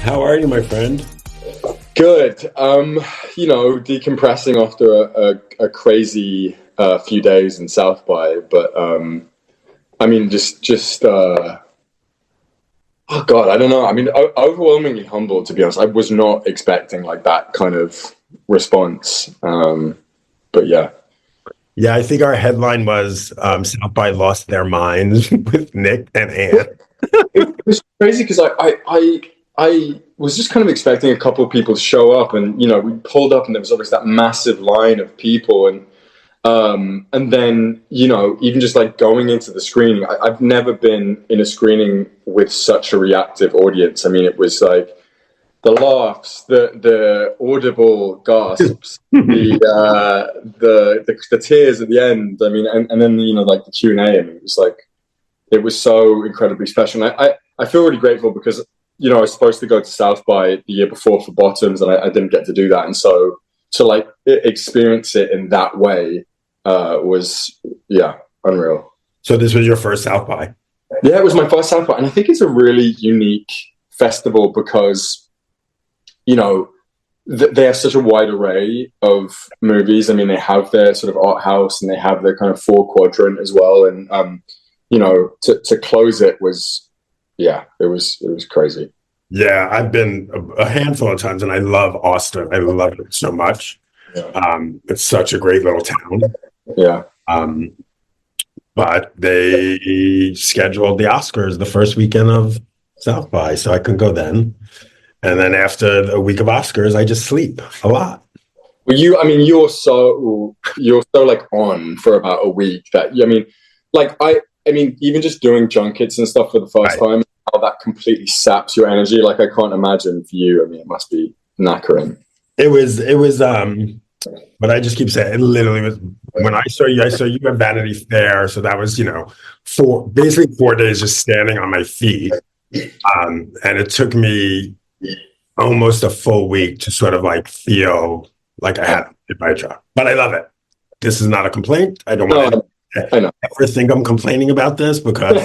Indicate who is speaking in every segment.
Speaker 1: How are you, my friend?
Speaker 2: Good. Decompressing after a crazy few days in South by, but oh God, I don't know. I mean, overwhelmingly humbled, to be honest. I was not expecting like that kind of response. But yeah.
Speaker 1: Yeah, I think our headline was South by lost their minds with Nick and Anne.
Speaker 2: It was crazy because I was just kind of expecting a couple of people to show up, and we pulled up, and there was always that massive line of people, and then even just like going into the screening, I've never been in a screening with such a reactive audience. I mean, it was like the laughs, the audible gasps, the tears at the end. I mean, and then like the Q&A. I mean, it was so incredibly special. And I feel really grateful because, I was supposed to go to South by the year before for Bottoms, and I didn't get to do that. And so to like experience it in that way was, yeah, unreal.
Speaker 1: So this was your first South by?
Speaker 2: Yeah, it was my first South by. And I think it's a really unique festival because, they have such a wide array of movies. I mean, they have their sort of art house and they have their kind of four quadrant as well. And, to close it was, yeah, it was crazy.
Speaker 1: Yeah, I've been a handful of times, and I love Austin. I love it so much.
Speaker 2: Yeah.
Speaker 1: It's such a great little town.
Speaker 2: Yeah.
Speaker 1: But they scheduled the Oscars the first weekend of South by, so I couldn't go then. And then after a week of Oscars, I just sleep a lot.
Speaker 2: Well, you're so like on for about a week that, I mean, even just doing junkets and stuff for the first time, how that completely saps your energy. Like, I can't imagine for you. I mean, it must be knackering.
Speaker 1: It was, but I just keep saying, it literally was, when I saw you at Vanity Fair. So that was, basically 4 days just standing on my feet. And it took me almost a full week to sort of like feel like I had hit by a truck. But I love it. This is not a complaint. I don't want to ever think I'm complaining about this because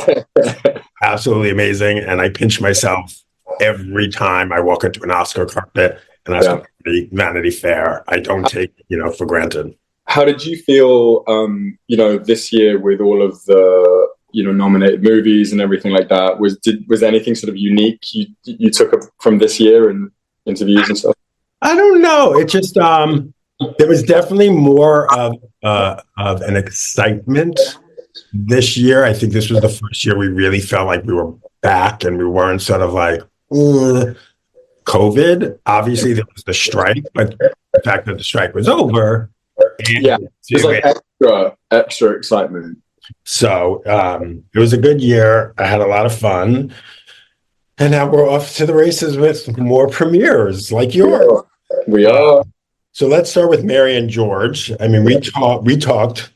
Speaker 1: absolutely amazing. And I pinch myself every time I walk into an Oscar carpet, and that's the Vanity Fair. I don't take for granted.
Speaker 2: How did you feel this year with all of the nominated movies and everything like that? Was anything sort of unique you took from this year and interviews and stuff?
Speaker 1: I don't know. It just there was definitely more of an excitement this year. I think this was the first year we really felt like we were back and we weren't sort of like COVID. Obviously, there was the strike, but the fact that the strike was over,
Speaker 2: it was like extra excitement.
Speaker 1: So it was a good year. I had a lot of fun, and now we're off to the races with more premieres like yours.
Speaker 2: We are.
Speaker 1: So let's start with Mary and George. I mean, we talked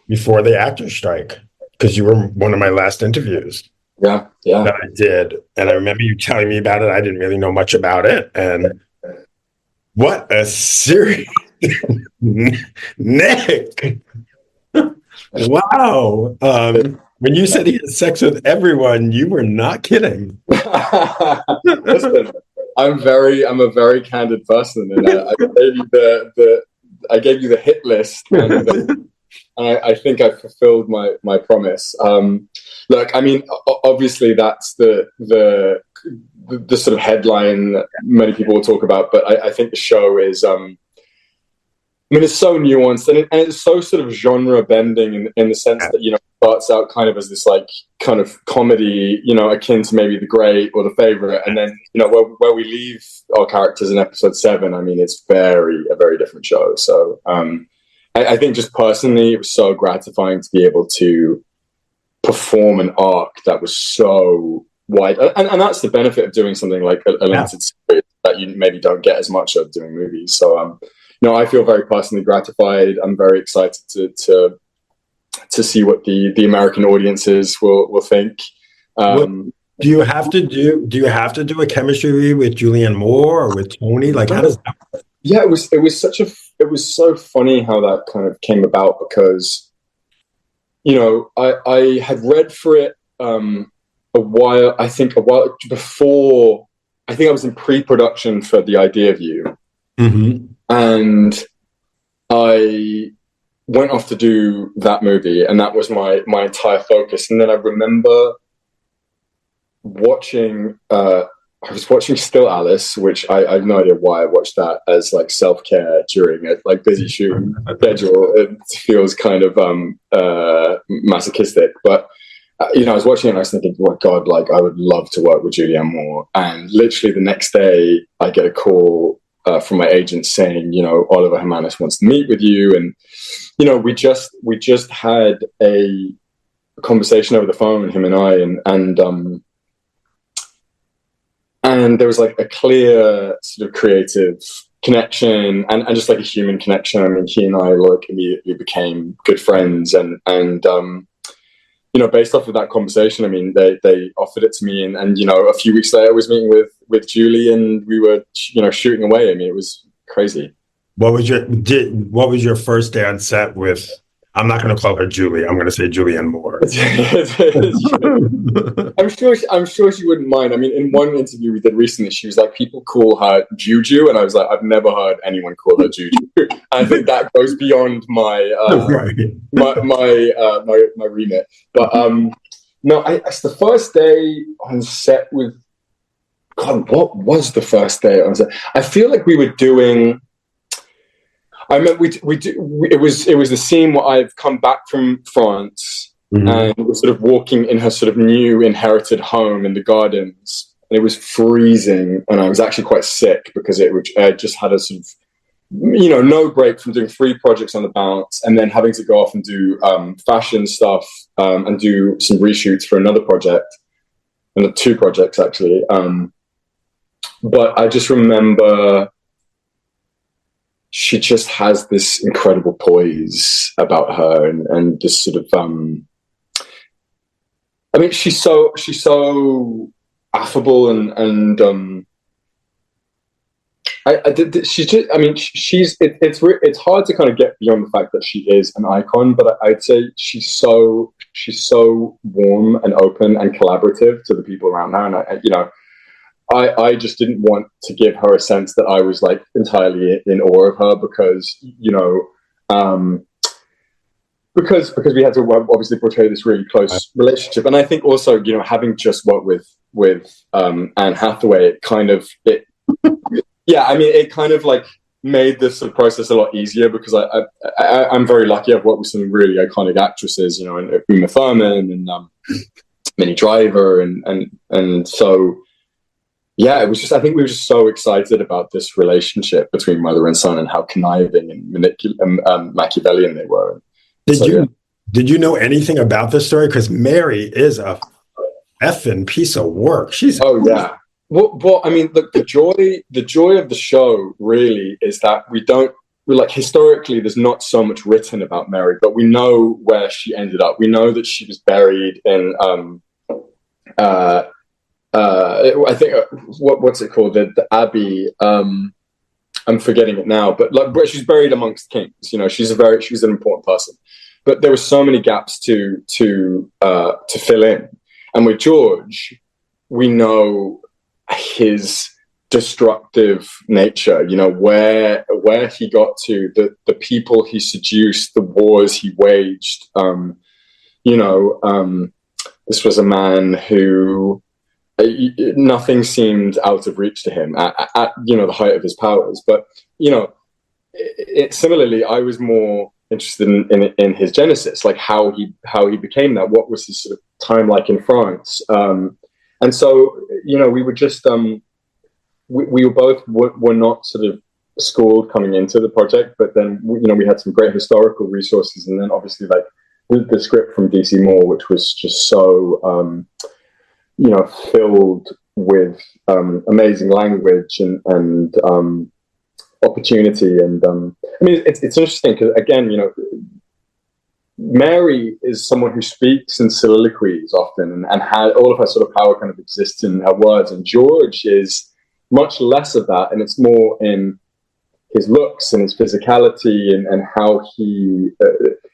Speaker 1: before the actor strike because you were one of my last interviews.
Speaker 2: Yeah.
Speaker 1: That I did, and I remember you telling me about it. I didn't really know much about it, and what a series, Nick. Wow. When you said he had sex with everyone, you were not kidding.
Speaker 2: Listen, I'm a very candid person, and I gave you the hit list, and I think I fulfilled my promise. Look, I mean, obviously that's the sort of headline that many people will talk about, but I think the show is, I mean, it's so nuanced and it's so sort of genre bending in the sense that, it starts out kind of as this like kind of comedy, akin to maybe The Great or The Favorite. And then, where we leave our characters in episode 7, I mean, it's a very different show. So I think just personally, it was so gratifying to be able to perform an arc that was so wide. And that's the benefit of doing something like a limited series that you maybe don't get as much of doing movies. So, I feel very personally gratified. I'm very excited to see what the American audiences will think.
Speaker 1: Do you have to do a chemistry with Julianne Moore or with Tony? Like, how does that work?
Speaker 2: Yeah, it was so funny how that kind of came about because, I had read for it a while before I think I was in pre-production for The Idea of You,
Speaker 1: Mm-hmm.
Speaker 2: and I went off to do that movie, and that was my entire focus. And then I remember watching. I was watching Still Alice, which I have no idea why I watched that as like self-care during a like busy shooting schedule. It feels kind of masochistic, but I was watching it and I was thinking, oh God, like I would love to work with Julianne Moore. And literally the next day I get a call from my agent saying, Oliver Hermanis wants to meet with you. And, we just had a conversation over the phone, him and I, and there was like a clear sort of creative connection and just like a human connection. I mean, he and I like immediately became good friends, and based off of that conversation, I mean, they offered it to me, and a few weeks later I was meeting with Julie, and we were shooting away. I mean, it was crazy.
Speaker 1: What was your first day on set with? I'm not going to call her Julie. I'm going to say Julianne Moore.
Speaker 2: I'm sure she wouldn't mind. I mean, in one interview we did recently, she was like, people call her Juju, and I was like, I've never heard anyone call her Juju. I think that goes beyond my my remit. But no, it's the first day on set with. God, what was the first day on set? I feel like we were doing. I remember it was the scene where I've come back from France, mm-hmm. and we're sort of walking in her sort of new inherited home in the gardens, and it was freezing, and I was actually quite sick because I just had a sort of no break from doing 3 projects on the bounce, and then having to go off and do fashion stuff and do some reshoots for another project, and 2 projects actually. But I just remember. She just has this incredible poise about her, and this sort of. I mean, she's so affable, and she's just. I mean, it's hard to kind of get beyond the fact that she is an icon, but I'd say she's so warm and open and collaborative to the people around her, and I just didn't want to give her a sense that I was like entirely in awe of her because we had to obviously portray this really close relationship. And I think also, having just worked with Anne Hathaway, it kind of like made this sort of process a lot easier because I'm very lucky. I've worked with some really iconic actresses, and Uma Thurman and Minnie Driver, and so. Yeah, it was just. I think we were just so excited about this relationship between mother and son and how conniving and Machiavellian they were.
Speaker 1: Did you know anything about this story? Because Mary is a effing piece of work.
Speaker 2: Yeah. Well, I mean, look, the joy of the show really is that historically, there's not so much written about Mary, but we know where she ended up. We know that she was buried in. I think what's it called? The Abbey. I'm forgetting it now, but she's buried amongst kings. She's an important person. But there were so many gaps to fill in, and with George, we know his destructive nature. Where he got to, the people he seduced, the wars he waged. This was a man who. Nothing seemed out of reach to him at the height of his powers. But similarly, I was more interested in his genesis, like how he became that. What was his sort of time like in France? And so we were just we were not sort of schooled coming into the project, but then we had some great historical resources, and then obviously like the script from DC Moore, which was just so. Filled with amazing language and opportunity. And I mean, it's interesting because, again, Mary is someone who speaks in soliloquies often and all of her sort of power kind of exists in her words. And George is much less of that, and it's more in his looks and his physicality and how he...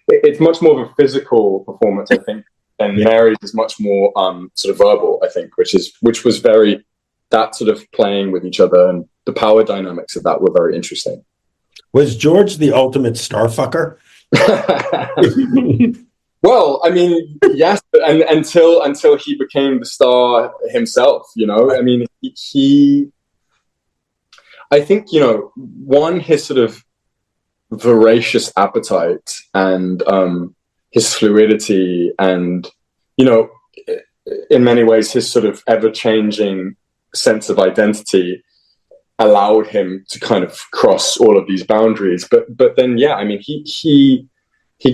Speaker 2: it's much more of a physical performance, I think, and Mary's is much more sort of verbal, I think, which was very that sort of playing with each other and the power dynamics of that were very interesting.
Speaker 1: Was George the ultimate starfucker?
Speaker 2: Well, I mean, yes, and until he became the star himself, you know. I mean, I think, you know, one, his sort of voracious appetite and his fluidity, and, you know, in many ways his sort of ever-changing sense of identity allowed him to kind of cross all of these boundaries. But then, yeah, I mean, he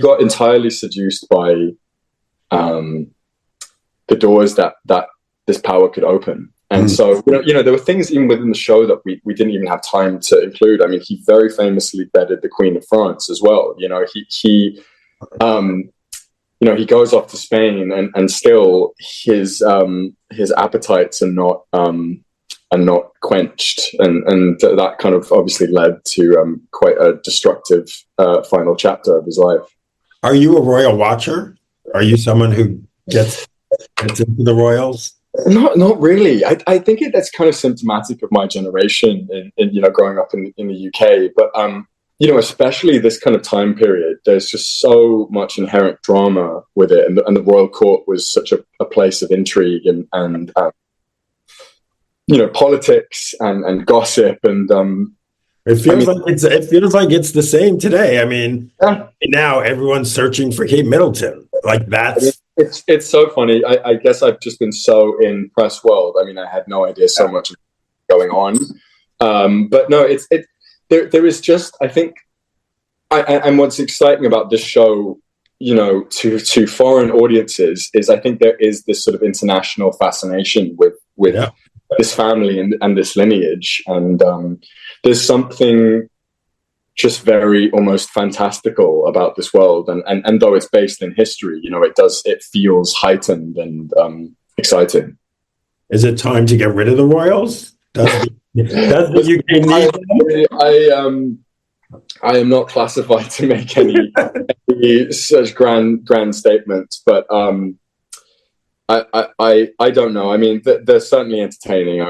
Speaker 2: got entirely seduced by the doors that this power could open. And so, you know, there were things even within the show that we didn't even have time to include. I mean, he very famously bedded the Queen of France as well. You know, he you know, he goes off to Spain, and still his appetites are not quenched, and that kind of obviously led to quite a destructive final chapter of his life.
Speaker 1: Are you a royal watcher? Are you someone who gets into the royals?
Speaker 2: Not really. I think that's kind of symptomatic of my generation in you know, growing up in the UK. But you know, especially this kind of time period, there's just so much inherent drama with it, and the royal court was such a place of intrigue and you know, politics and gossip, and
Speaker 1: it feels like it's the same today. I mean, now everyone's searching for Kate Middleton. Like, that's
Speaker 2: it's so funny. I guess I've just been so in press world. I mean, I had no idea so much going on. But no, there is just, I think, and what's exciting about this show, you know, to foreign audiences, is I think there is this sort of international fascination with this family and this lineage, and there's something just very almost fantastical about this world, and though it's based in history, you know, it feels heightened and exciting.
Speaker 1: Is it time to get rid of the royals? Does the UK need
Speaker 2: I am not classified to make any such grand statements, but I don't know. I mean, they're certainly entertaining.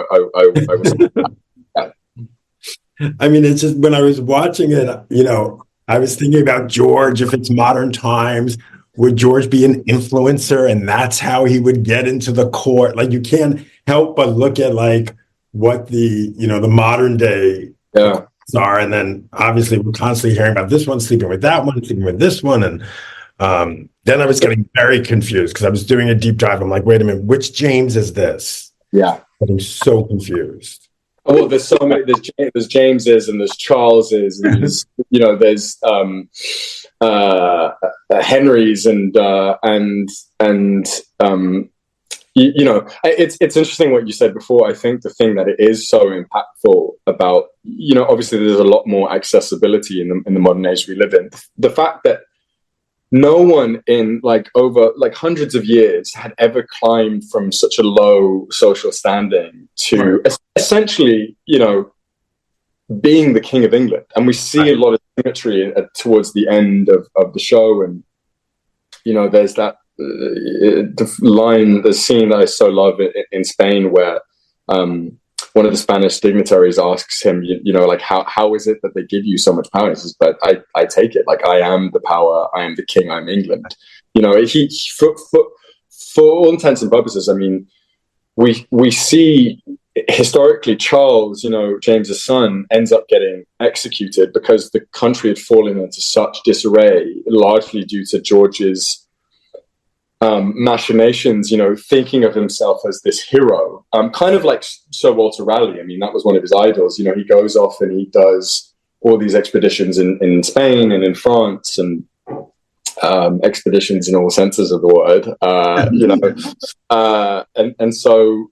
Speaker 1: I mean, it's just, when I was watching it, you know, I was thinking about George. If it's modern times, would George be an influencer, and that's how he would get into the court? Like, you can't help but look at like what the, you know, the modern day are, and then obviously we're constantly hearing about this one sleeping with that one, sleeping with this one, and then I was getting very confused because I was doing a deep dive. I'm like, wait a minute, which James is this?
Speaker 2: Yeah,
Speaker 1: I'm so confused.
Speaker 2: Oh, well, there's so many. There's Jameses, and there's Charleses, and there's, you know, there's Henrys, and you know, it's interesting what you said before. I think the thing that it is so impactful about, you know, obviously there's a lot more accessibility in the modern age we live in. The fact that no one in over hundreds of years had ever climbed from such a low social standing to essentially, you know, being the King of England. And we see a lot of symmetry towards the end of the show. And, you know, there's that the scene that I so love in Spain where one of the Spanish dignitaries asks him, you know, like, how is it that they give you so much power? He says, but I take it. Like, I am the power. I am the king. I'm England. You know, for all intents and purposes, I mean, we see historically Charles, you know, James's son, ends up getting executed because the country had fallen into such disarray, largely due to George's machinations, you know, thinking of himself as this hero, kind of like Sir Walter Raleigh. I mean, that was one of his idols. You know, he goes off and he does all these expeditions in Spain and in France, and expeditions in all senses of the word, you know, and so,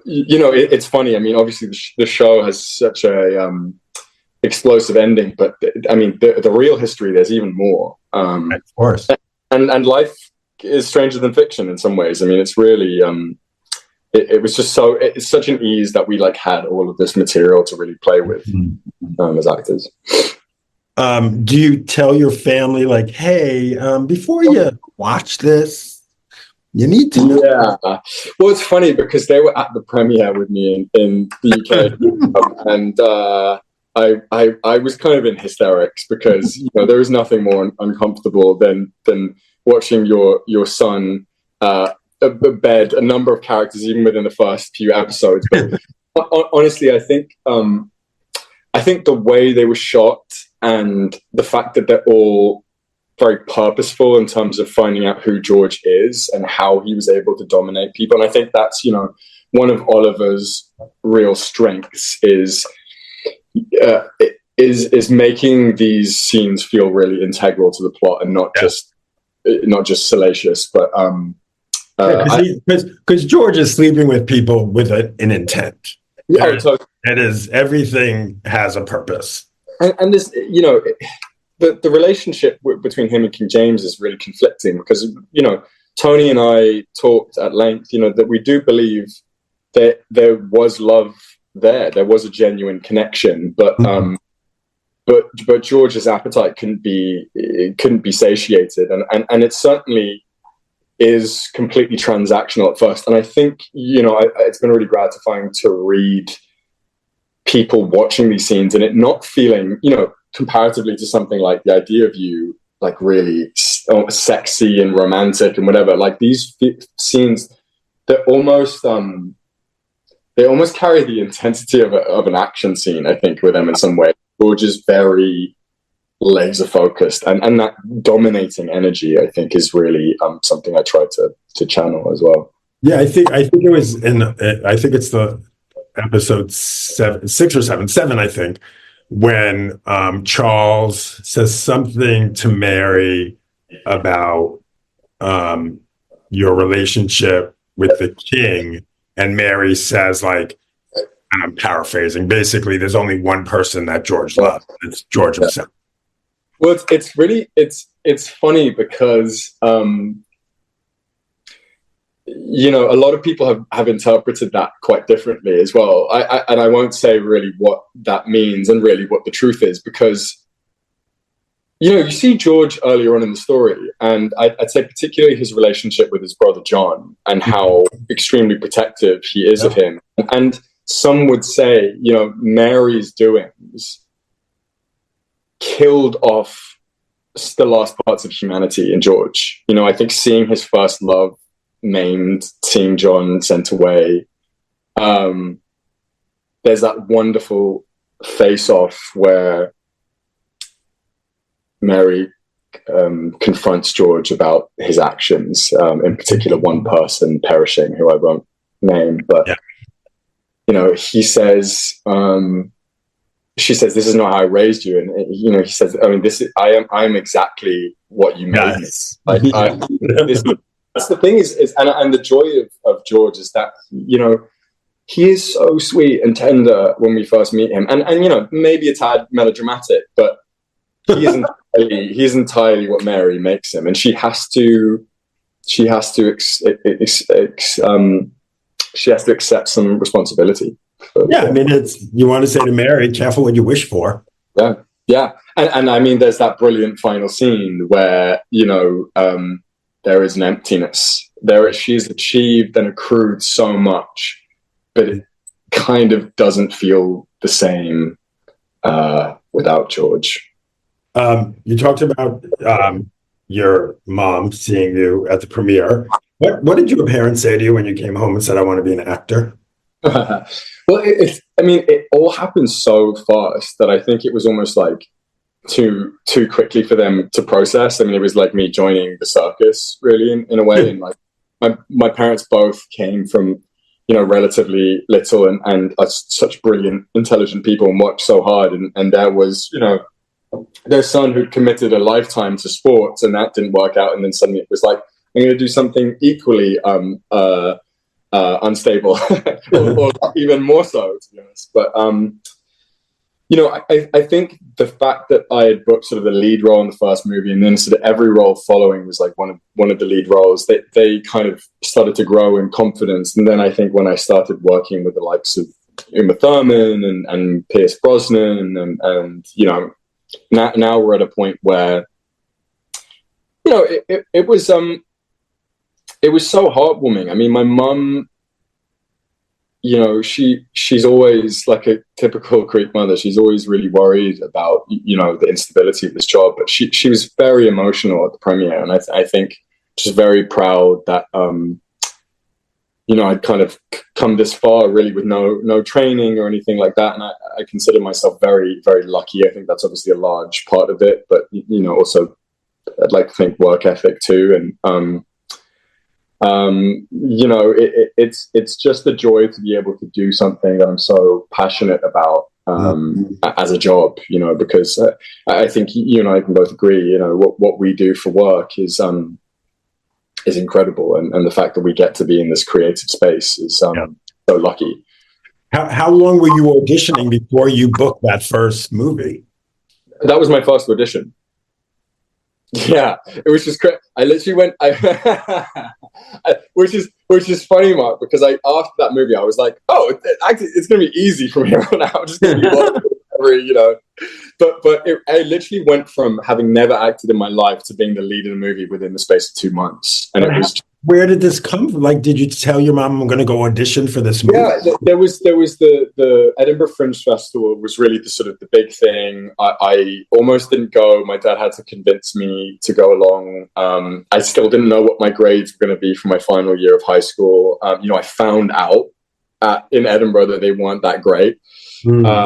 Speaker 2: you know, it's funny. I mean, obviously the show has such a explosive ending, but I mean, the real history, there's even more.
Speaker 1: Of course.
Speaker 2: And life is stranger than fiction in some ways. I mean, it's really it was just it's such an ease that we had all of this material to really play with as actors.
Speaker 1: Do you tell your family, like, hey, before you watch this, You need to know.
Speaker 2: Yeah. Well, it's funny because they were at the premiere with me in the UK, and I was kind of in hysterics because there is nothing more uncomfortable than watching your son bed a number of characters even within the first few episodes. But honestly, I think the way they were shot and the fact that they're all very purposeful in terms of finding out who George is and how he was able to dominate people. And I think that's, one of Oliver's real strengths is making these scenes feel really integral to the plot and not just salacious. But
Speaker 1: because George is sleeping with people with an intent. It is, everything has a purpose.
Speaker 2: And this, the relationship between him and King James is really conflicting because, Tony and I talked at length, that we do believe that there was love there. There was a genuine connection, but George's appetite couldn't be satiated. And it certainly is completely transactional at first. And I think, it's been really gratifying to read people watching these scenes and it not feeling, comparatively to something like The Idea of You, like really sexy and romantic and whatever, like these scenes, they almost carry the intensity of an action scene, I think, with them in some way. George is very laser focused and that dominating energy, I think, is really something I try to channel as well.
Speaker 1: Yeah, I think it was I think it's the episode 6 or 7, I think, when Charles says something to Mary about your relationship with the king, and Mary says, like, and I'm paraphrasing, basically, there's only one person that George loves. It's George himself.
Speaker 2: Well, it's really funny because a lot of people have interpreted that quite differently as well. I won't say really what that means and really what the truth is, because you see George earlier on in the story, and I'd say particularly his relationship with his brother John and how extremely protective he is of him. And some would say, Mary's doings killed off the last parts of humanity in George. I think seeing his first love maimed, seeing John sent away. There's that wonderful face-off where Mary confronts George about his actions, in particular one person perishing, who I won't name, but he says, she says, "This is not how I raised you," and he says, "I mean, I am exactly what you made me." Like, that's the thing is and the joy of George is that he is so sweet and tender when we first meet him, and maybe a tad melodramatic, but he's entirely what Mary makes him, and she has to accept some responsibility.
Speaker 1: I mean, you want to say to Mary, careful what you wish for.
Speaker 2: Yeah. And I mean, there's that brilliant final scene where, there is an emptiness. She's achieved and accrued so much, but it kind of doesn't feel the same without George.
Speaker 1: You talked about your mom seeing you at the premiere. What did your parents say to you when you came home and said, "I want to be an actor"?
Speaker 2: Well, it all happened so fast that I think it was almost like too quickly for them to process. I mean, it was like me joining the circus, really, in a way. And like my parents both came from, relatively little and are such brilliant, intelligent people and worked so hard. And there was, their son who'd committed a lifetime to sports, and that didn't work out. And then suddenly it was like, I'm going to do something equally unstable, or even more so, to be honest. But I think the fact that I had booked sort of the lead role in the first movie, and then sort of every role following was like one of the lead roles, they kind of started to grow in confidence. And then I think when I started working with the likes of Uma Thurman and Pierce Brosnan, and now we're at a point where it was it was so heartwarming. I mean, my mum, you know, she's always like a typical Greek mother. She's always really worried about, you know, the instability of this job. But she was very emotional at the premiere, and I think she's very proud that you know, I'd kind of come this far really with no training or anything like that, and I consider myself very, very lucky. I think that's obviously a large part of it, but you know, also I'd like to think work ethic too, and you know, it's just a joy to be able to do something that I'm so passionate about as a job, you know, because I think you and I can both agree, you know, what we do for work is incredible, and the fact that we get to be in this creative space is so lucky.
Speaker 1: How long were you auditioning before you booked that first movie?
Speaker 2: That was my first audition. Yeah, it was just crazy. I literally went, which is funny, Mark, because after that movie, I was like, oh, it's going to be easy from here on out. I'm just going to be whatever, you know. But I literally went from having never acted in my life to being the lead in a movie within the space of 2 months, and it was. Where
Speaker 1: did this come from? Like, did you tell your mom I'm going to go audition for this movie?
Speaker 2: Yeah, there was the Edinburgh Fringe Festival was really the sort of the big thing. I almost didn't go. My dad had to convince me to go along. I still didn't know what my grades were going to be for my final year of high school. You know, I found out in Edinburgh that they weren't that great, and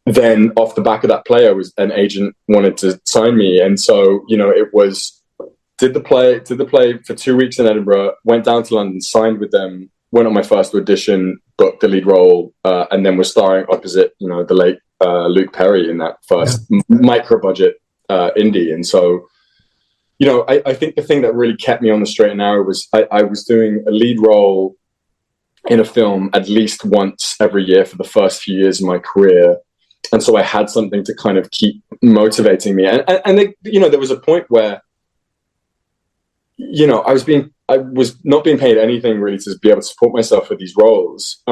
Speaker 2: then off the back of that play, an agent wanted to sign me, and so you know it was. Did the play for 2 weeks in Edinburgh, went down to London, signed with them, went on my first audition, booked the lead role, and then was starring opposite, you know, the late Luke Perry in that first micro-budget indie. And so, you know, I think the thing that really kept me on the straight and narrow was I was doing a lead role in a film at least once every year for the first few years of my career. And so I had something to kind of keep motivating me. And they, you know, there was a point where, you know, I was not being paid anything really to be able to support myself with these roles,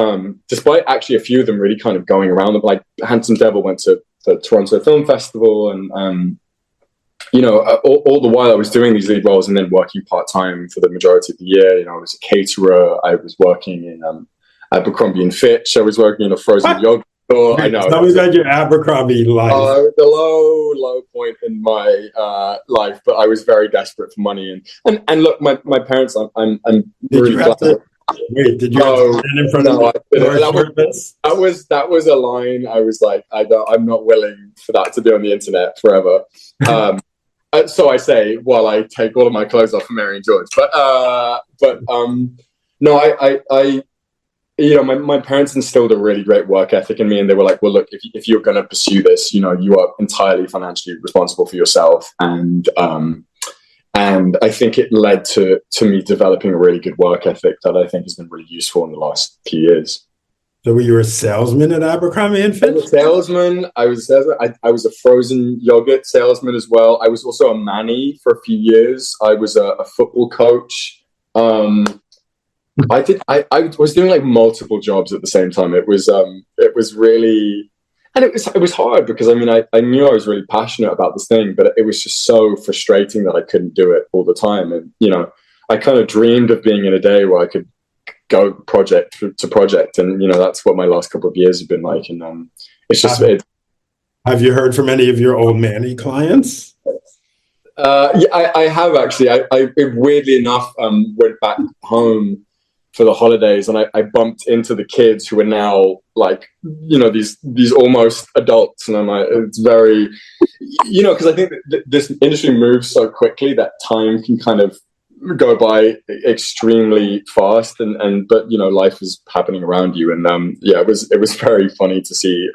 Speaker 2: despite actually a few of them really kind of going around. Like Handsome Devil went to the Toronto Film Festival, and you know, all the while I was doing these lead roles and then working part-time for the majority of the year. You know, I was a caterer, I was working in Abercrombie and Fitch, I was working in a frozen yogurt. Oh, I know.
Speaker 1: Tell me about your Abercrombie life.
Speaker 2: The low point in my life, but I was very desperate for money, and look, my parents. I'm really glad.
Speaker 1: Wait, did you stand in front of
Speaker 2: that was a line. I was like, I'm not willing for that to be on the internet forever. So I say while I take all of my clothes off for Mary and George, but no, I you know, my parents instilled a really great work ethic in me, and they were like, well, look, if you're going to pursue this, you know, you are entirely financially responsible for yourself. And I think it led to me developing a really good work ethic that I think has been really useful in the last few years.
Speaker 1: So were you a salesman at Abercrombie and Fitch?
Speaker 2: I was a frozen yogurt salesman as well. I was also a manny for a few years. I was a football coach. I was doing like multiple jobs at the same time. It was really, and it was hard because I mean, I knew I was really passionate about this thing, but it was just so frustrating that I couldn't do it all the time. And, you know, I kind of dreamed of being in a day where I could go project to project. And, you know, that's what my last couple of years have been like. And it's just,
Speaker 1: have you heard from any of your old Manny clients?
Speaker 2: Yeah, I have actually. I weirdly enough, went back home for the holidays, and I bumped into the kids who are now like, you know, these almost adults, and I'm like, it's very, you know, because I think that this industry moves so quickly that time can kind of go by extremely fast, and but you know, life is happening around you, and yeah, it was very funny to see,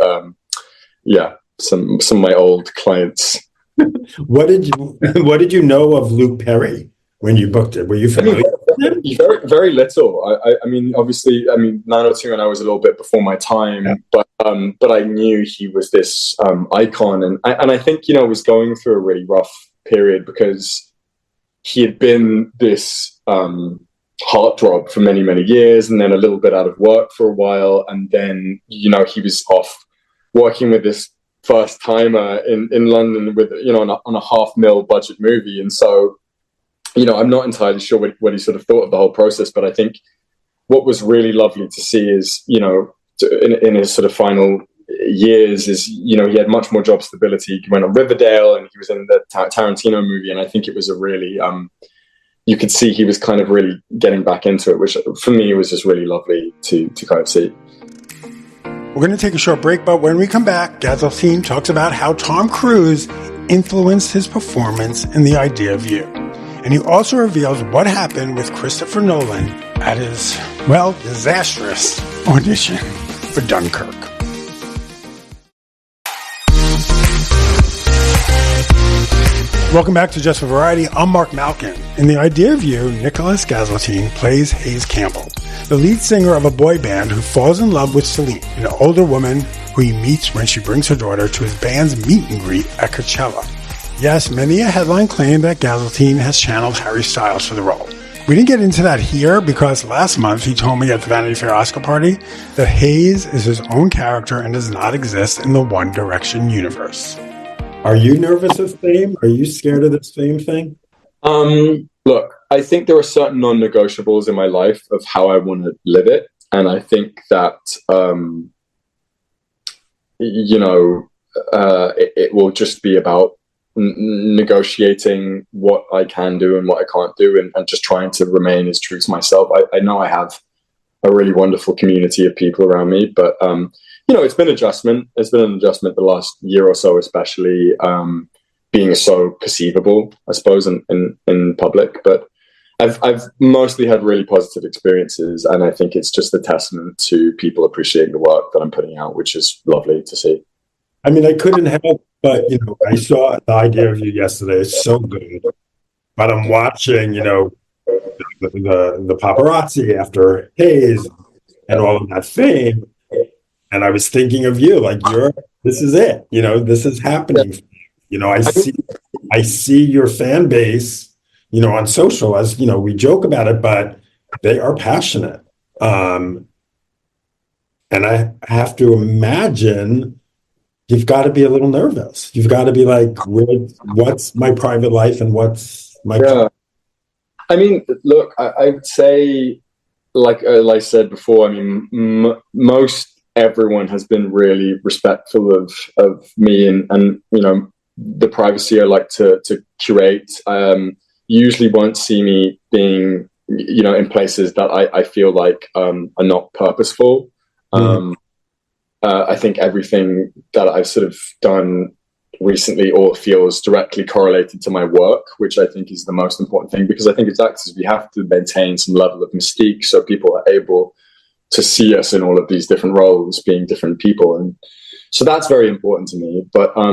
Speaker 2: yeah, some of my old clients.
Speaker 1: What did you know of Luke Perry when you booked it? Were you familiar?
Speaker 2: Very, very little. I mean, obviously, 902 and I was a little bit before my time, but I knew he was this icon, and I think, you know, was going through a really rough period because he had been this heartthrob for many, many years, and then a little bit out of work for a while, and then, you know, he was off working with this first timer in London with, you know, on a $500,000 budget movie, and so I'm not entirely sure what he sort of thought of the whole process, but I think what was really lovely to see is, in his sort of final years is, he had much more job stability. He went on Riverdale and he was in the Tarantino movie. And I think it was a really, you could see he was kind of really getting back into it, which for me was just really lovely to kind of see.
Speaker 3: We're going to take a short break, but when we come back, Galitzine talks about how Tom Cruise influenced his performance in The Idea of You. And he also reveals what happened with Christopher Nolan at his, disastrous audition for Dunkirk. Welcome back to Just for Variety. I'm Marc Malkin. In The Idea of You, Nicholas Galitzine plays Hayes Campbell, the lead singer of a boy band who falls in love with Celine, an older woman who he meets when she brings her daughter to his band's meet and greet at Coachella. Yes, many a headline claim that Galitzine has channeled Harry Styles for the role. We didn't get into that here because last month he told me at the Vanity Fair Oscar party that Hayes is his own character and does not exist in the One Direction universe.
Speaker 1: Are you nervous of fame? Are you scared of this fame thing?
Speaker 2: Look, I think there are certain non-negotiables in my life of how I want to live it. And I think that, it will just be about negotiating what I can do and what I can't do, and just trying to remain as true to myself. I know I have a really wonderful community of people around me, but it's been adjustment. It's been an adjustment the last year or so, especially being so perceivable, I suppose, in public. But I've mostly had really positive experiences, and I think it's just a testament to people appreciating the work that I'm putting out, which is lovely to see.
Speaker 1: I mean, I couldn't help but, I saw The Idea of You yesterday. It's so good. But I'm watching, the paparazzi after Hayes and all of that fame. And I was thinking of you, like, this is it. This is happening. I see your fan base, on social, as, we joke about it, but they are passionate. And I have to imagine you've got to be a little nervous. You've got to be like, what's my private life and what's my...
Speaker 2: Yeah. I mean, look, I would say, like I said before, I mean, most everyone has been really respectful of me and the privacy I like to curate. You usually won't see me being, in places that I feel like are not purposeful. I think everything that I've sort of done recently all feels directly correlated to my work, which I think is the most important thing, because I think as actors, we have to maintain some level of mystique so people are able to see us in all of these different roles, being different people. And so that's very important to me. But I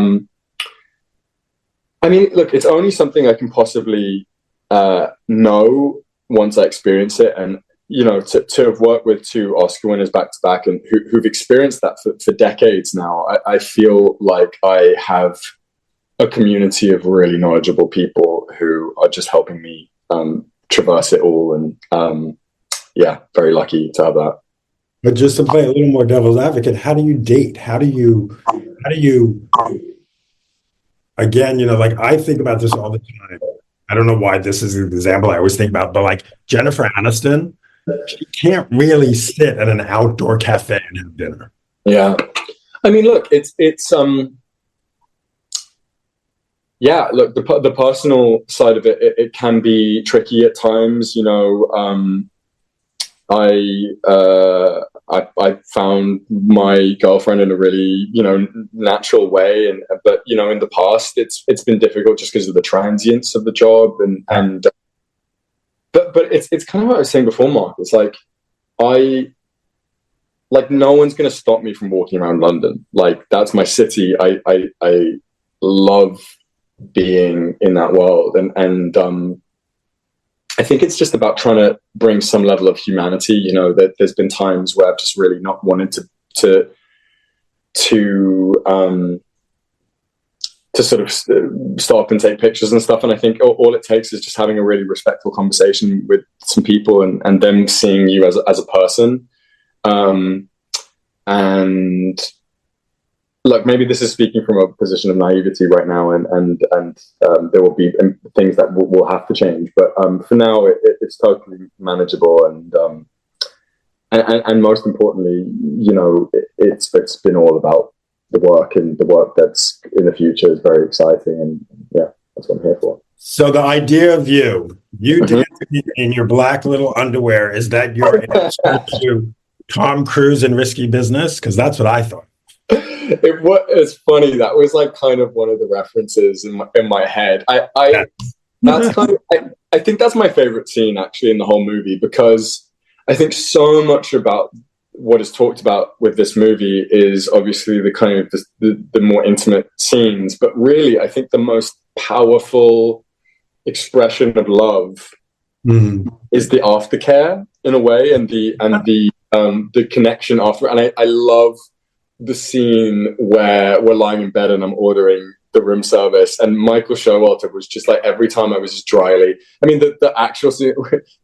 Speaker 2: mean, look, it's only something I can possibly know once I experience it. And to have worked with two Oscar winners back to back and who've experienced that for decades now, I feel like I have a community of really knowledgeable people who are just helping me traverse it all. And very lucky to have that.
Speaker 1: But just to play a little more devil's advocate, how do you date? How do you again, like I think about this all the time. I don't know why this is an example I always think about, but like Jennifer Aniston, she can't really sit at an outdoor cafe and have dinner.
Speaker 2: Yeah. I mean, look, it's look, the personal side of it can be tricky at times. I found my girlfriend in a really, natural way. But in the past, it's been difficult just because of the transience of the job but it's kind of what I was saying before, Mark. It's like, no one's going to stop me from walking around London. Like, that's my city. I love being in that world. And I think it's just about trying to bring some level of humanity. That there's been times where I've just really not wanted to sort of stop and take pictures and stuff. And I think all it takes is just having a really respectful conversation with some people and them seeing you as a person. And look, maybe this is speaking from a position of naivety right now, and there will be things that will have to change. But for now, it's totally manageable, and most importantly, you know, it's been all about the work, and the work that's in the future is very exciting, and yeah, that's what I'm here for.
Speaker 1: So the idea of you dancing in your black little underwear, is that your answer to Tom Cruise in Risky Business? Because that's what I thought.
Speaker 2: It's funny, that was like kind of one of the references in my head. That's kind of, I think that's my favorite scene actually in the whole movie, because I think so much about what is talked about with this movie is obviously the kind of the more intimate scenes, but really I think the most powerful expression of love is the aftercare in a way, and the connection after. And I love the scene where we're lying in bed and I'm ordering the room service, and Michael Showalter was just like, every time I was just dryly, I mean, the actual scene,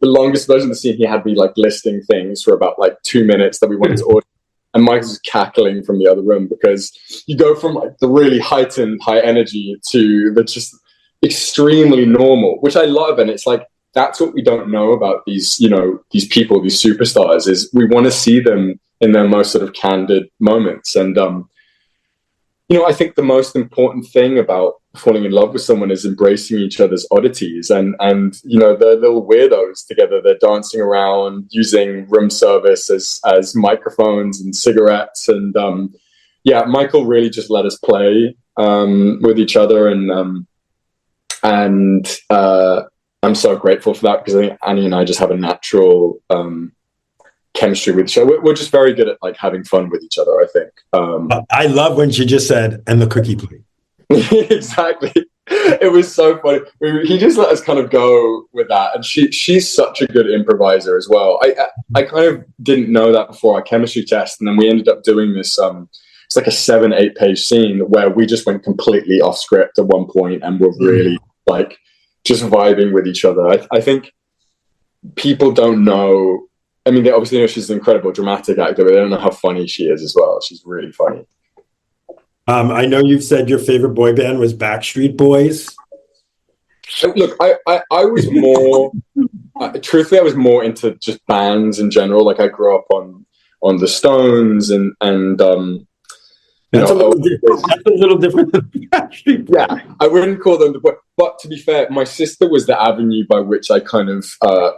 Speaker 2: the longest version of the scene, he had me like listing things for about like 2 minutes that we wanted to order, and Michael's just cackling from the other room, because you go from like the really heightened high energy to the just extremely normal, which I love. And it's like, that's what we don't know about these, you know, these people, these superstars, is we want to see them in their most sort of candid moments. And you know, I think the most important thing about falling in love with someone is embracing each other's oddities, and you know, they're little weirdos together. They're dancing around, using room service as microphones and cigarettes, and yeah, Michael really just let us play with each other, and I'm so grateful for that, because I think Annie and I just have a natural chemistry with each other. We're just very good at like having fun with each other, I think.
Speaker 1: I love when she just said, "and the cookie plate."
Speaker 2: Exactly. It was so funny. He just let us kind of go with that, and she's such a good improviser as well. I kind of didn't know that before our chemistry test, and then we ended up doing this. It's like a 7-8 page scene where we just went completely off script at one point, and we're really like just vibing with each other. I think people don't know. I mean, they obviously know she's an incredible dramatic actor, but they don't know how funny she is as well. She's really funny.
Speaker 1: I know you've said your favorite boy band was Backstreet Boys.
Speaker 2: Look, I was more, truthfully, I was more into just bands in general. Like I grew up on the Stones and
Speaker 1: That's a little different than Backstreet Boys.
Speaker 2: Yeah, I wouldn't call them the boy. But to be fair, my sister was the avenue by which I kind of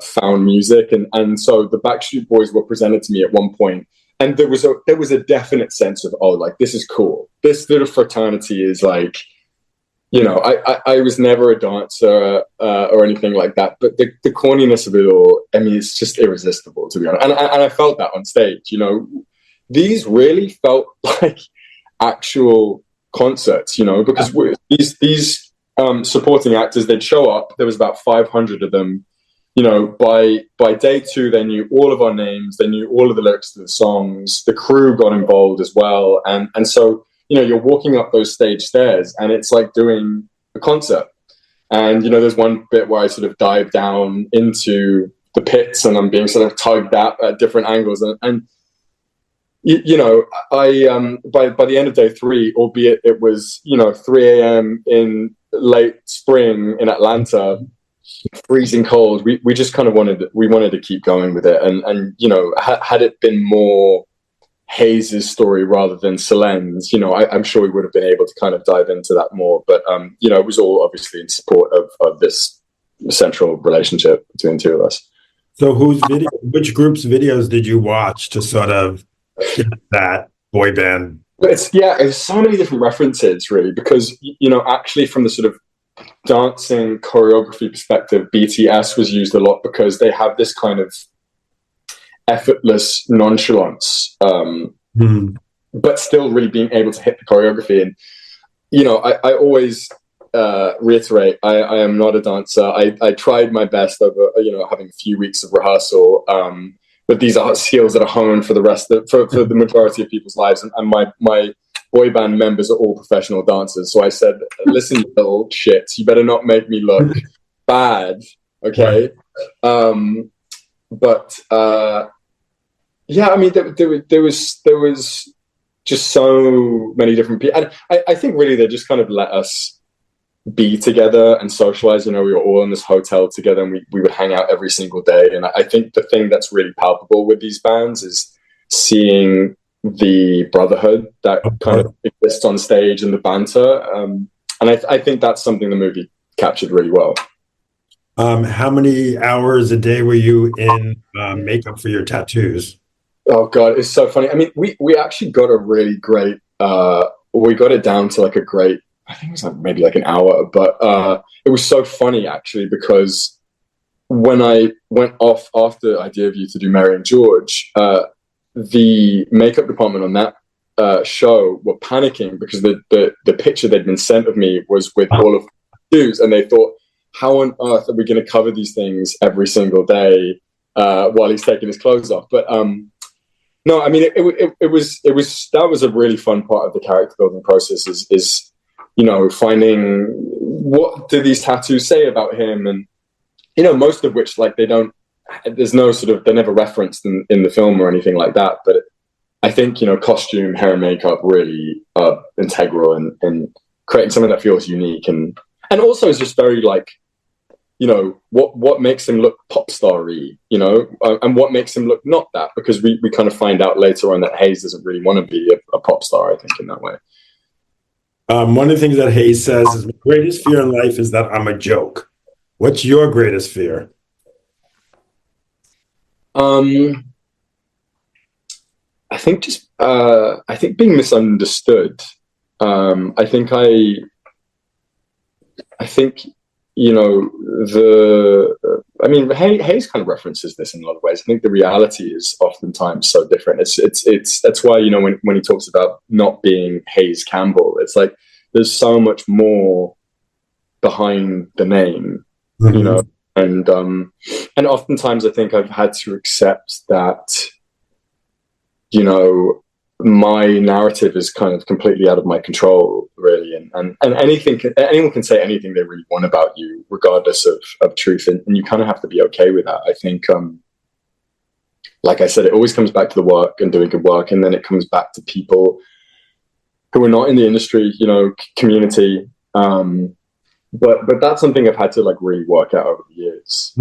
Speaker 2: found music, and so the Backstreet Boys were presented to me at one point, and there was a definite sense of, oh, like, this is cool. This little fraternity is like, you know, I was never a dancer or anything like that, but the corniness of it all, I mean, it's just irresistible, to be honest. And I felt that on stage. You know, these really felt like actual concerts, you know, because these supporting actors, they'd show up. There was about 500 of them. You know, by day 2, they knew all of our names. They knew all of the lyrics to the songs. The crew got involved as well, and so, you know, you're walking up those stage stairs, and it's like doing a concert. And you know, there's one bit where I sort of dive down into the pits, and I'm being sort of tugged at different angles, and you know, I by the end of day 3, albeit it was, you know, 3 a.m. in late spring in Atlanta, freezing cold, we just kind of wanted to keep going with it, and you know, had it been more Hayes' story rather than Selene's, you know, I'm sure we would have been able to kind of dive into that more, but you know, it was all obviously in support of this central relationship between the two of us.
Speaker 1: So which group's videos did you watch to sort of get that boy band?
Speaker 2: It's so many different references, really, because, you know, actually from the sort of dancing choreography perspective, BTS was used a lot because they have this kind of effortless nonchalance, but still really being able to hit the choreography. And, you know, I always reiterate, I am not a dancer. I tried my best over, you know, having a few weeks of rehearsal, but these are skills that are honed for the majority of people's lives. And my boy band members are all professional dancers. So I said, listen, you little shits, you better not make me look bad, okay? But yeah, I mean, there was just so many different people. And I think really they just kind of let us be together and socialize. You know, we were all in this hotel together, and we would hang out every single day. And I think the thing that's really palpable with these bands is seeing the brotherhood that kind of exists on stage and the banter. And I think that's something the movie captured really well.
Speaker 1: How many hours a day were you in makeup for your tattoos?
Speaker 2: Oh God, it's so funny. I mean, we actually got a really great. We got it down to like a great. I think it was like maybe like an hour, but it was so funny actually, because when I went off after Idea of You to do Mary and George, the makeup department on that show were panicking because the picture they'd been sent of me was with all of the tattoos, and they thought, how on earth are we going to cover these things every single day while he's taking his clothes off? But no, I mean, it was that was a really fun part of the character building process is you know, finding what do these tattoos say about him, and you know, most of which like there's no sort of, they're never referenced in the film or anything like that. But I think, you know, costume, hair and makeup really are integral in creating something that feels unique, and also is just very like, you know, what makes him look pop star-y, you know, and what makes him look not that, because we kind of find out later on that Hayes doesn't really want to be a pop star, I think, in that way.
Speaker 1: One of the things that Hayes says is, my greatest fear in life is that I'm a joke. What's your greatest fear?
Speaker 2: I think just I think being misunderstood. I think you know, I mean, Hayes kind of references this in a lot of ways. I think the reality is oftentimes so different. It's that's why, you know, when he talks about not being Hayes Campbell, it's like there's so much more behind the name, you know, and oftentimes I think I've had to accept that, you know, my narrative is kind of completely out of my control, really, and anyone can say anything they really want about you, regardless of truth, and you kind of have to be okay with that. I think, like I said, it always comes back to the work and doing good work, and then it comes back to people who are not in the industry, you know, community. But that's something I've had to like really work out over the years,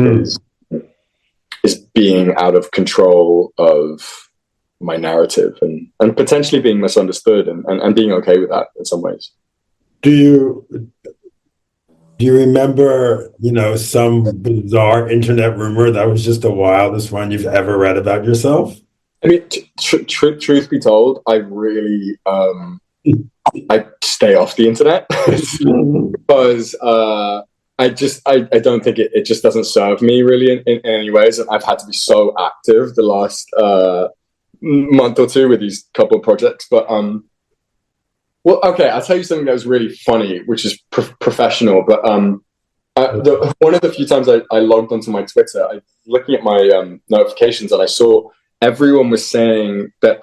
Speaker 2: is being out of control of my narrative and potentially being misunderstood and being okay with that in some ways.
Speaker 1: Do you remember, you know, some bizarre internet rumor that was just the wildest one you've ever read about yourself?
Speaker 2: I mean, truth be told, I really I stay off the internet because I don't think it just doesn't serve me really in any ways, and I've had to be so active the last month or two with these couple of projects. But well, okay, I'll tell you something that was really funny, which is professional, but one of the few times I logged onto my Twitter, I was looking at my notifications, and I saw everyone was saying that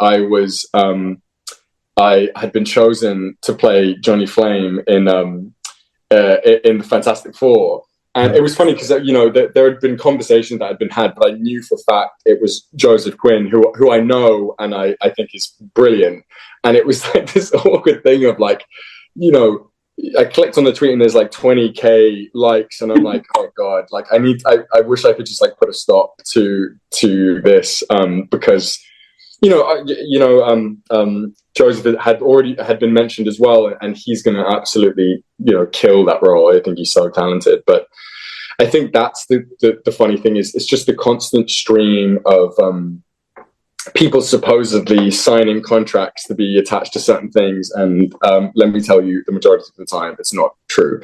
Speaker 2: I had been chosen to play Johnny Flame in the Fantastic Four. And it was funny because, you know, there had been conversations that had been had, but I knew for a fact it was Joseph Quinn, who I know and I think is brilliant. And it was like this awkward thing of like, you know, I clicked on the tweet and there's like 20K likes, and I'm like, oh God, like I wish I could just like put a stop to this because, Joseph had been mentioned as well, and he's going to absolutely, you know, kill that role. I think he's so talented. But I think that's the funny thing is it's just the constant stream of people supposedly signing contracts to be attached to certain things, and let me tell you, the majority of the time, it's not true.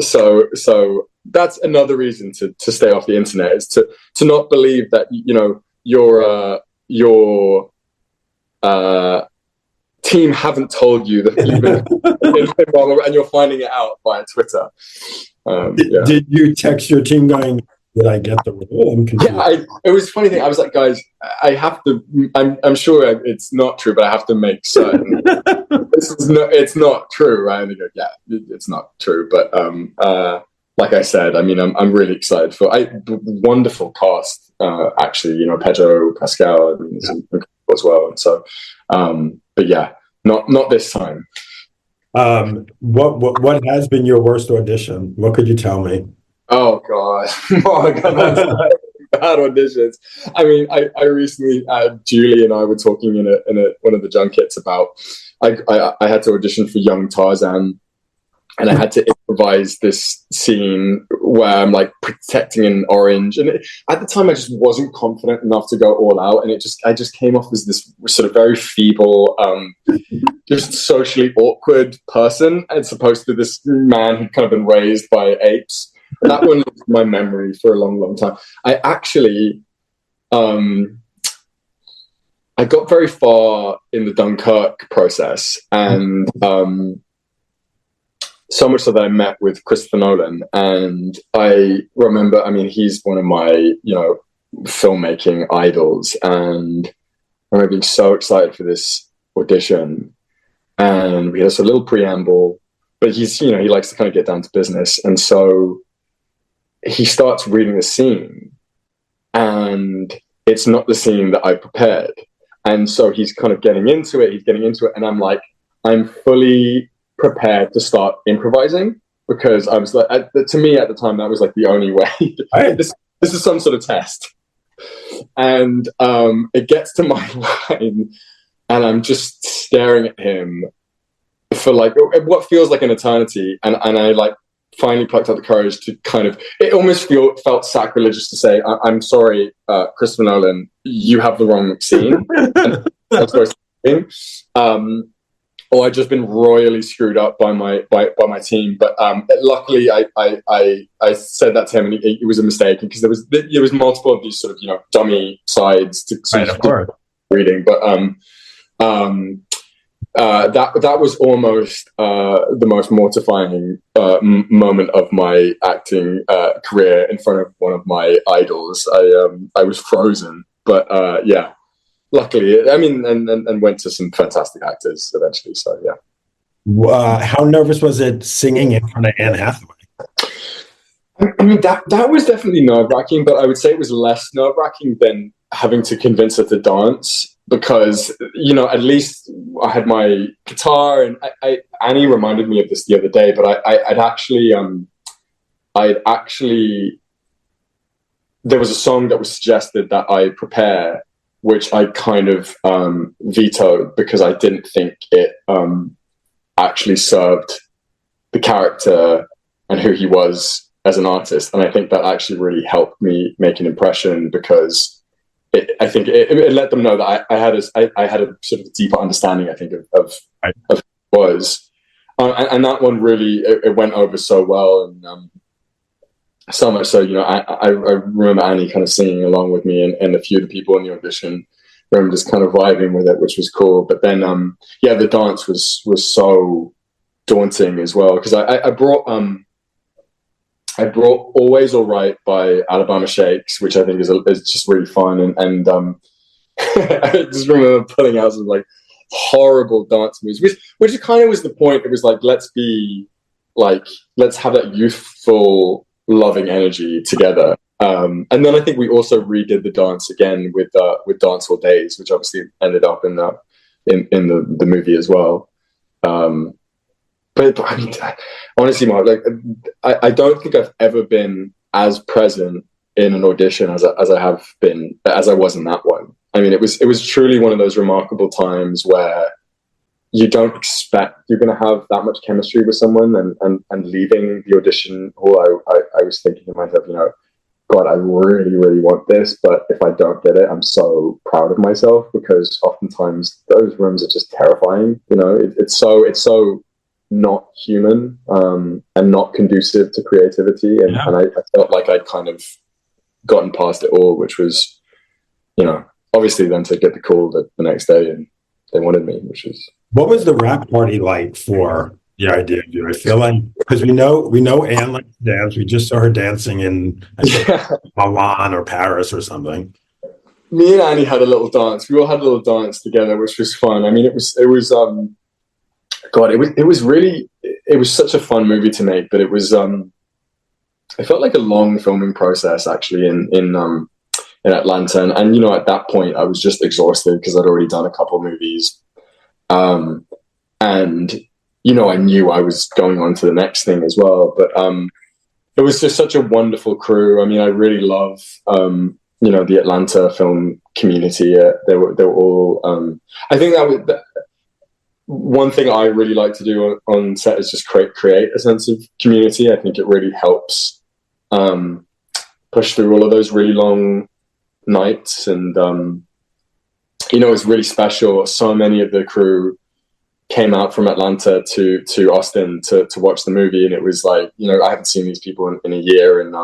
Speaker 2: So that's another reason to stay off the internet, is to not believe that, you know, your team haven't told you that you've been and you're finding it out via Twitter.
Speaker 1: Did you text your team going, did I get the role? I'm confused.
Speaker 2: Yeah, it was a funny thing. I was like, guys, I have to, I'm sure it's not true, but I have to make certain it's not true, right? And they go, yeah, it's not true. But like I said, I mean, I'm really excited for wonderful cast, actually, you know, Pedro Pascal, I mean, as well. And so, but yeah, not this time.
Speaker 1: What has been your worst audition? What could you tell me?
Speaker 2: Oh God, Mark, I've had so bad auditions. I mean, I recently, Julie and I were talking in one of the junkets about I had to audition for young Tarzan, and I had to improvise this scene where I'm like protecting an orange, and at the time I just wasn't confident enough to go all out, and I just came off as this sort of very feeble, just socially awkward person, as opposed to this man who'd kind of been raised by apes. That one lives in my memory for a long, long time. I actually, I got very far in the Dunkirk process, and so much so that I met with Christopher Nolan, and I remember, I mean, he's one of my, filmmaking idols, and I remember being so excited for this audition, and we had a little preamble, but he's, he likes to kind of get down to business, and so he starts reading the scene, and it's not the scene that I prepared, and so he's kind of getting into it, and I'm like, I'm fully prepared to start improvising, because I was like, to me at the time, that was like the only way. This is some sort of test. And it gets to my line, and I'm just staring at him for like what feels like an eternity, and I like finally plucked up the courage to kind of, it almost felt sacrilegious to say, I'm sorry, Christopher Nolan, you have the wrong scene. I'm sorry. Or I'd just been royally screwed up by my team. But luckily, I said that to him, and it was a mistake, because there was multiple of these sort of dummy sides to sort of reading. But that was almost the most mortifying moment of my acting career in front of one of my idols. I was frozen, but yeah. Luckily, I mean, and went to some fantastic actors eventually. So yeah.
Speaker 1: How nervous was it singing in front of Anne Hathaway?
Speaker 2: I mean, that was definitely nerve-wracking, but I would say it was less nerve-wracking than having to convince her to dance, because at least I had my guitar, and Annie reminded me of this the other day, but I'd actually there was a song that was suggested that I prepare, which I kind of vetoed, because I didn't think it actually served the character and who he was as an artist. And I think that actually really helped me make an impression, because I think it let them know that I had a sort of deeper understanding, I think, of who it was. And that one really, it went over so well. And so much so, I remember Annie kind of singing along with me, and a few of the people in the audition room just kind of vibing with it, which was cool. But then, the dance was so daunting as well, because I brought Always All Right by Alabama Shakes, which I think is just really fun. And I just remember pulling out some like horrible dance moves, which kind of was the point. It was like, let's have that youthful, loving energy together. And then I think we also redid the dance again with Dance All Days, which obviously ended up in the movie as well. But I mean, honestly, Mark, like I don't think I've ever been as present in an audition as I was in that one. I mean, it was truly one of those remarkable times where you don't expect you're going to have that much chemistry with someone, and leaving the audition hall, I was thinking to myself, God, I really, really want this, but if I don't get it, I'm so proud of myself, because oftentimes those rooms are just terrifying. It's so not human, and not conducive to creativity, and I felt like I'd kind of gotten past it all, which was, obviously then to get the call the next day, and they wanted me, which was.
Speaker 1: What was the rap party like for the idea of you? I feel like, because we know Anne likes to dance. We just saw her dancing in Milan or Paris or something.
Speaker 2: Me and Annie had a little dance. We all had a little dance together, which was fun. I mean, it was God, it was such a fun movie to make, but it was it felt like a long filming process actually in in Atlanta. And you know, at that point, I was just exhausted because I'd already done a couple movies. And, you know, I knew I was going on to the next thing as well. But it was just such a wonderful crew. I mean, I really love, you know, the Atlanta film community. They were all, I think that one thing I really like to do on set is just create a sense of community. I think it really helps push through all of those really long nights. And, you know, it's really special. So many of the crew came out from Atlanta to Austin to watch the movie. And it was like, you know, I haven't seen these people in a year. And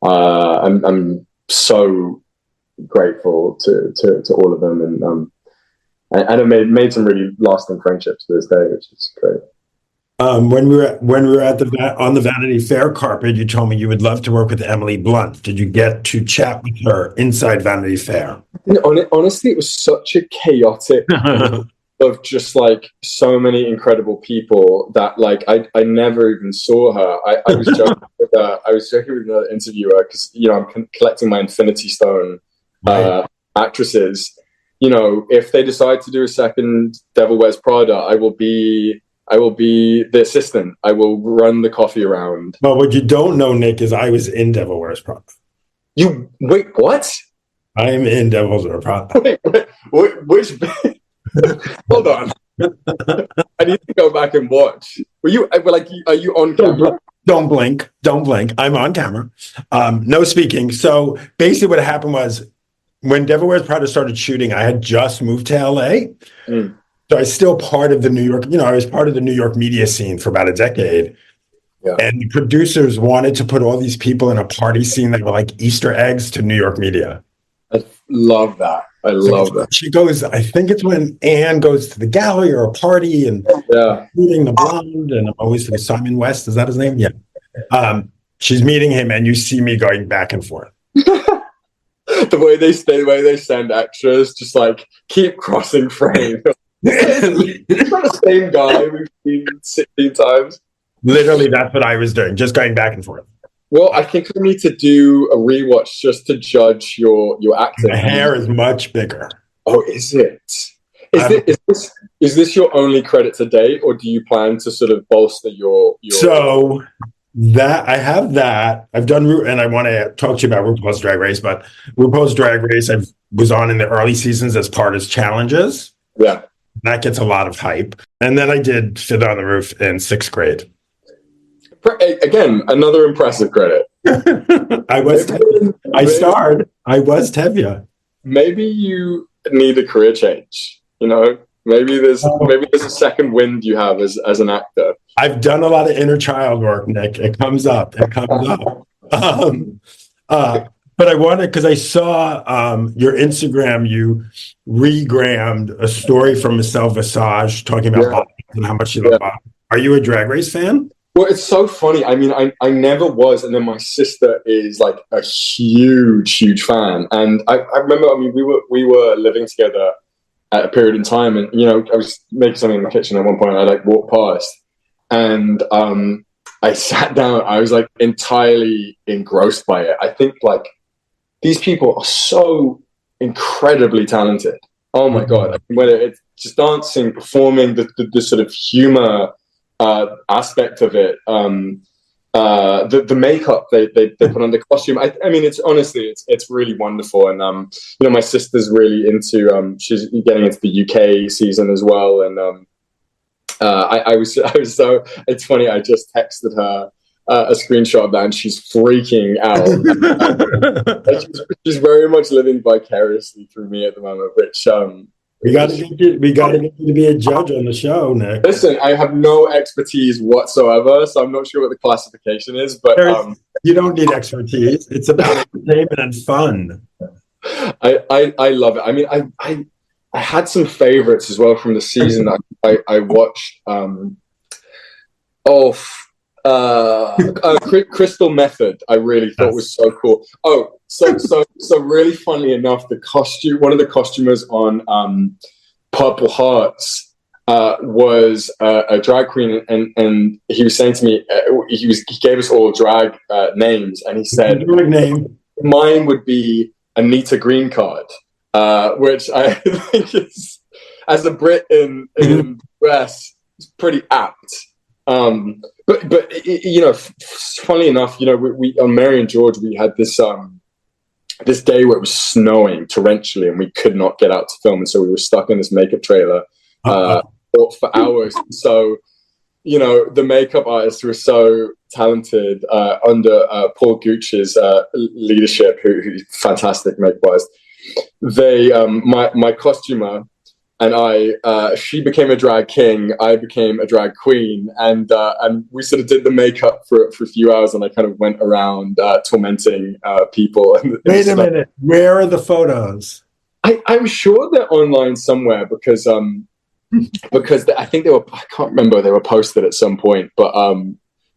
Speaker 2: I'm so grateful to all of them. And it made some really lasting friendships to this day, which is great.
Speaker 1: When we were at on the Vanity Fair carpet, you told me you would love to work with Emily Blunt. Did you get to chat with her inside Vanity Fair?
Speaker 2: Honestly, it was such a chaotic of just like so many incredible people that like I never even saw her. I was joking with her. I was joking with another interviewer because, you know, I'm collecting my Infinity Stone actresses. You know, if they decide to do a second Devil Wears Prada, I will be the assistant. I will run the coffee around.
Speaker 1: Well, what you don't know, Nick, is I was in Devil Wears Prada.
Speaker 2: You wait, what?
Speaker 1: I am in Devil Wears Prada.
Speaker 2: Wait, which? Hold on. I need to go back and watch. Are you on camera?
Speaker 1: Don't blink. I'm on camera. No speaking. So basically what happened was, when Devil Wears Prada started shooting, I had just moved to LA. So I was still part of the New York, you know, I was part of the New York media scene for about a decade. Yeah. And the producers wanted to put all these people in a party scene that were like Easter eggs to New York media.
Speaker 2: I love that. I love that.
Speaker 1: She goes, I think it's when Anne goes to the gallery or a party and meeting the blonde, and I'm always thinking Simon West, is that his name? Yeah. She's meeting him, and you see me going back and forth.
Speaker 2: The way they send extras, just like keep crossing frame. It's not the same guy we've seen 16 times.
Speaker 1: Literally, that's what I was doing, just going back and forth.
Speaker 2: Well, I think I need to do a rewatch just to judge your acting.
Speaker 1: My hair is much bigger.
Speaker 2: Oh, is it? Is this your only credit to date, or do you plan to sort of bolster your?
Speaker 1: So that I have that I've done, and I want to talk to you about RuPaul's Drag Race. But RuPaul's Drag Race, I was on in the early seasons as part of challenges.
Speaker 2: Yeah,
Speaker 1: that gets a lot of hype. And then I did Fiddler on the Roof in 6th grade.
Speaker 2: Again, another impressive credit.
Speaker 1: I was Tevya.
Speaker 2: Maybe you need a career change. You know, maybe there's a second wind you have as an actor.
Speaker 1: I've done a lot of inner child work, Nick. It comes up. But I wanted, because I saw your Instagram, you regrammed a story from Michelle Visage talking about bodies and how much you love bodies. Are you a Drag Race fan?
Speaker 2: Well, it's so funny. I mean, I never was, and then my sister is like a huge fan. And I remember, I mean, we were living together at a period in time, and you know, I was making something in the kitchen at one point. And I like walked past, and I sat down. I was like entirely engrossed by it. I think like these people are so incredibly talented. Oh my god! Whether it's just dancing, performing, the sort of humor aspect of it, the makeup they put on the costume. I mean, it's honestly, it's really wonderful. And you know, my sister's really into she's getting into the UK season as well. And I was so, it's funny, I just texted her a screenshot of that, and she's freaking out. she's very much living vicariously through me at the moment, which we got to get you to be a judge on the show, Nick. Listen, I have no expertise whatsoever, so I'm not sure what the classification is. But
Speaker 1: you don't need expertise. It's about entertainment and fun.
Speaker 2: I love it. I mean, I had some favorites as well from the season. I watched. Crystal Method. I really thought was so cool. Oh, so really funnily enough, one of the costumers on Purple Hearts was a drag queen, and he was saying to me, he gave us all drag names, and he said, mine would be Anita Green Card, which I think is, as a Brit in the US, is pretty apt. But you know, funnily enough, you know, we on Mary and George, we had this this day where it was snowing torrentially and we could not get out to film, and so we were stuck in this makeup trailer for hours. So, you know, the makeup artists who were so talented under Paul Gooch's leadership, who's fantastic makeup artist. They, my costumer and I, she became a drag king, I became a drag queen, and we sort of did the makeup for a few hours, and I kind of went around tormenting people.
Speaker 1: Wait a minute, where are the photos?
Speaker 2: I'm sure they're online somewhere because I think I can't remember, they were posted at some point, but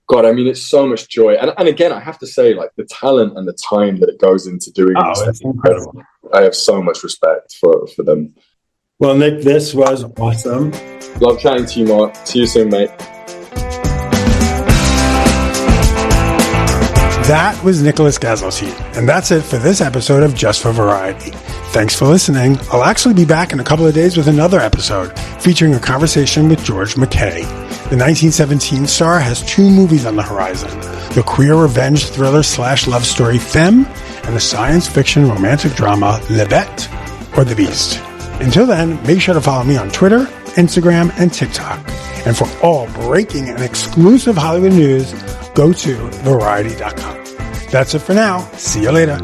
Speaker 2: God, I mean, it's so much joy. And again, I have to say, like, the talent and the time that it goes into doing this,
Speaker 1: it's incredible.
Speaker 2: I have so much respect for them.
Speaker 1: Well, Nick, this was awesome.
Speaker 2: Love chatting to you, Mark. See you soon, mate.
Speaker 3: That was Nicholas Galitzine, and that's it for this episode of Just for Variety. Thanks for listening. I'll actually be back in a couple of days with another episode featuring a conversation with George McKay. The 1917 star has 2 movies on the horizon: the queer revenge thriller / love story Femme, and the science fiction romantic drama Le Bête, or The Beast. Until then, make sure to follow me on Twitter, Instagram, and TikTok. And for all breaking and exclusive Hollywood news, go to Variety.com. That's it for now. See you later.